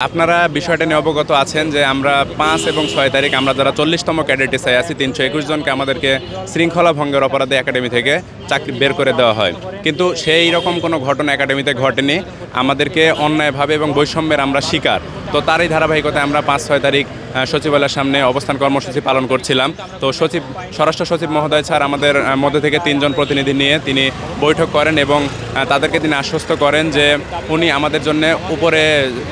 আপনারা বিষয়টা নিয়ে অবগত আছেন যে আমরা ৫ এবং ৬ তারিখ আমরা যারা ৪০তম ক্যাডেট এসআই আছি ৩২১ জনকে আমাদেরকে শৃঙ্খলা ভঙ্গের অপরাধে একাডেমি থেকে চাকরি বের করে দেওয়া হয়, কিন্তু সেই রকম কোনো ঘটনা একাডেমিতে ঘটেনি। আমাদেরকে অন্যায়ভাবে এবং বৈষম্যের আমরা শিকার। তো তারই ধারাবাহিকতায় আমরা ৫-৬ তারিখ সচিবালয়ের সামনে অবস্থান কর্মসূচি পালন করছিলাম। তো স্বরাষ্ট্র সচিব মহোদয় স্যার আমাদের মধ্যে থেকে ৩ জন প্রতিনিধি নিয়ে তিনি বৈঠক করেন এবং তাদেরকে তিনি আশ্বস্ত করেন যে উনি আমাদের জন্য উপরে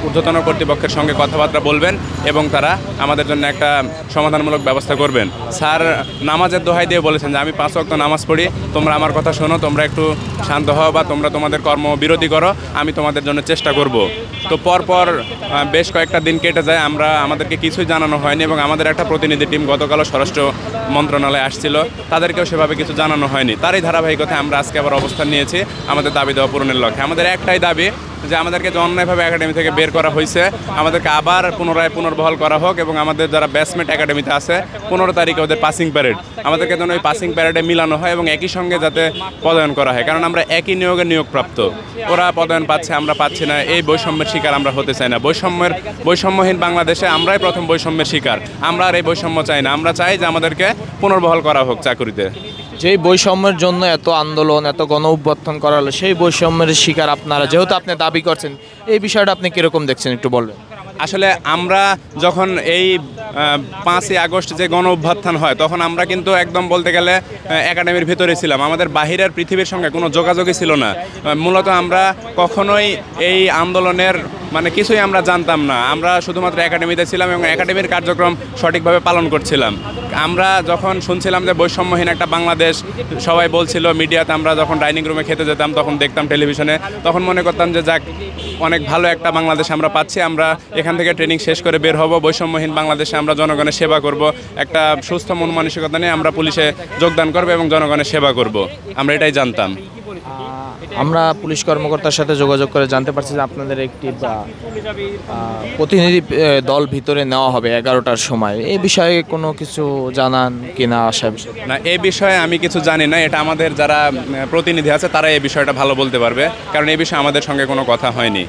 ঊর্ধ্বতন কর্তৃপক্ষের সঙ্গে কথাবার্তা বলবেন এবং তারা আমাদের জন্য একটা সমাধানমূলক ব্যবস্থা করবেন। স্যার নামাজের দোহাই দিয়ে বলেছেন যে আমি ৫ ওয়াক্ত নামাজ পড়ি, তোমরা আমার কথা শোনো, তোমরা একটু শান্ত হও বা তোমরা তোমাদের কর্মবিরতি করো, আমি তোমাদের জন্য চেষ্টা করব। তো পরপর বেশ কয়েকটা দিন কেটে যায়, আমাদেরকে কিছুই জানানো হয়নি এবং আমাদের একটা প্রতিনিধি টিম গতকালও স্বরাষ্ট্র মন্ত্রণালয়ে আসছিল, তাদেরকেও সেভাবে কিছু জানানো হয়নি। তারই ধারাবাহিকতায় আমরা আজকে আবার অবস্থান নিয়েছি আমাদের দাবি দেওয়া পূরণের লক্ষ্যে। আমাদের একটাই দাবি যে আমাদেরকে যে অন্যায়ভাবে একাডেমি থেকে বের করা হয়েছে আমাদেরকে আবার পুনর্বহাল করা হোক এবং আমাদের যারা ব্যাচমেট একাডেমিতে আছে ১৫ তারিখে ওদের পাসিং প্যারেড, আমাদেরকে যেন ওই পাসিং প্যারেডে মিলানো হয় এবং একই সঙ্গে যাতে পদায়ন করা হয়, কারণ আমরা একই নিয়োগপ্রাপ্ত। ওরা পদায়ন পাচ্ছে, আমরা পাচ্ছি না। এই বৈষম্যের শিকার আমরা হতে চাই না। বৈষম্যহীন বাংলাদেশে আমরাই প্রথম বৈষম্যের শিকার। আমরা আর এই বৈষম্য চাই না। আমরা চাই যে আমাদেরকে পুনর্বহাল করা হোক চাকরিতে। যেই বৈষম্যের জন্য এত আন্দোলন, এত গণ অভ্যুত্থান করা হলো, সেই বৈষম্যের শিকার আপনারা, যেহেতু আপনি দাবি করছেন, এই বিষয়টা আপনি কীরকম দেখছেন একটু বলবেন? আসলে আমরা যখন এই ৫ই আগস্ট যে গণ অভ্যুত্থান হয় তখন আমরা কিন্তু একদম বলতে গেলে একাডেমির ভিতরে ছিলাম। আমাদের বাহিরের পৃথিবীর সঙ্গে কোনো যোগাযোগই ছিল না। মূলত আমরা কখনোই এই আন্দোলনের কিছুই আমরা জানতাম না। আমরা শুধুমাত্র একাডেমিতে ছিলাম এবং একাডেমির কার্যক্রম সঠিকভাবে পালন করছিলাম। আমরা যখন শুনছিলাম যে বৈষম্যহীন একটা বাংলাদেশ সবাই বলছিল মিডিয়াতে, আমরা যখন ডাইনিং রুমে খেতে যেতাম তখন দেখতাম টেলিভিশনে, তখন মনে করতাম যে যাক অনেক ভালো একটা বাংলাদেশ আমরা পাচ্ছি। আমরা এখান থেকে ট্রেনিং শেষ করে বের হব, বৈষম্যহীন বাংলাদেশে আমরা জনগণের সেবা করব, একটা সুস্থ মন মানসিকতা নিয়ে আমরা পুলিশে যোগদান করব এবং জনগণের সেবা করব। আমরা এটাই জানতাম। আমরা পুলিশ কর্মকর্তার সাথে যোগাযোগ করে জানতে পারছি যে আপনাদের একটি প্রতিনিধি দল ভিতরে নেওয়া হবে 11টার সময়। এই বিষয়ে কোনো কিছু জানান কিনা? আশা না, এই বিষয়ে আমি কিছু জানি না। এটা আমাদের যারা প্রতিনিধি আছে তারা এই বিষয়টা ভালো বলতে পারবে, কারণ এই বিষয়ে আমাদের সঙ্গে কোনো কথা হয়নি।